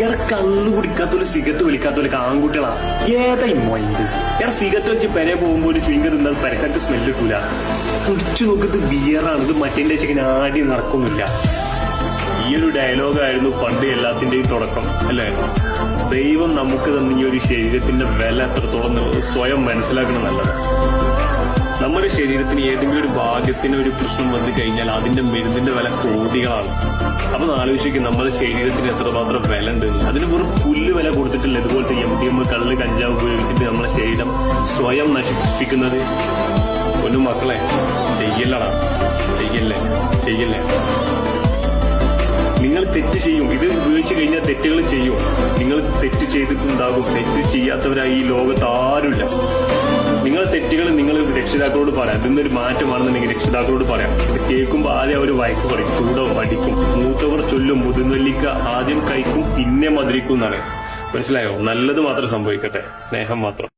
ഇയാളെ കള്ളു കുടിക്കാത്തോല് സിഗരറ്റ് വലിക്കാത്തോലൊക്കെ ആൺകുട്ടികളാ. ഏതാ ഈ മൈൻഡ്? ഇയാളെ സിഗരറ്റ് വെച്ച് പെരെ പോകുമ്പോ ഒരു ചുയിങ്ക തിന്നാൽ പെരക്കാർക്ക് സ്മെല്ല് കിട്ടൂല. കുടിച്ചു നോക്കുന്നത് ബിയറാണ്, ഇത് മറ്റേ ചിക്കൻ ആടി നടക്കൊന്നുമില്ല. ഈ ഒരു ഡയലോഗായിരുന്നു പണ്ട് എല്ലാത്തിന്റെയും തുടക്കം, അല്ലേ? ദൈവം നമുക്ക് തന്നെ ഈ ഒരു ശരീരത്തിന്റെ വില എത്രത്തോളം സ്വയം മനസ്സിലാക്കണം നല്ലത്. നമ്മുടെ ശരീരത്തിന് ഏതെങ്കിലും ഒരു ഭാഗ്യത്തിന് ഒരു പ്രശ്നം വന്നു കഴിഞ്ഞാൽ അതിന്റെ മരുന്നിന്റെ വില കോടികളാണ്. അപ്പൊ ആലോചിക്കും നമ്മുടെ ശരീരത്തിന് എത്രമാത്രം വില ഉണ്ട്. അതിന് വെറും പുല്ല് വില കൊടുത്തിട്ടില്ല ഇതുപോലത്തെ MDM കള്ള് കഞ്ചാവ് ഉപയോഗിച്ചിട്ട് നമ്മളെ ശരീരം സ്വയം നശിപ്പിക്കുന്നത്. ഒരു മക്കളെ ചെയ്യല്ലടാ, ചെയ്യല്ലേ. നിങ്ങൾ തെറ്റ് ചെയ്യും, ഇത് ഉപയോഗിച്ച് കഴിഞ്ഞാൽ തെറ്റുകൾ ചെയ്യും. നിങ്ങൾ തെറ്റ് ചെയ്തിട്ടുണ്ടാകും. തെറ്റ് ചെയ്യാത്തവരായി ഈ ലോകത്ത് ആരുമില്ല. നിങ്ങളെ തെറ്റുകൾ നിങ്ങൾ രക്ഷിതാക്കളോട് പറയാം. ഇതിന്നൊരു മാറ്റമാണെന്നുണ്ടെങ്കിൽ രക്ഷിതാക്കളോട് പറയാം. ഇത് കേൾക്കുമ്പോൾ ആദ്യം അവർ വഴക്ക് പറയും, ചൂടോ പഠിക്കും. മൂത്തവർ ചൊല്ലും, മുതിർന്നെല്ലിക്ക ആദ്യം കഴിക്കും പിന്നെ മധുരിക്കും എന്നാണ്. മനസ്സിലായോ? നല്ലത് മാത്രം സംഭവിക്കട്ടെ, സ്നേഹം മാത്രം.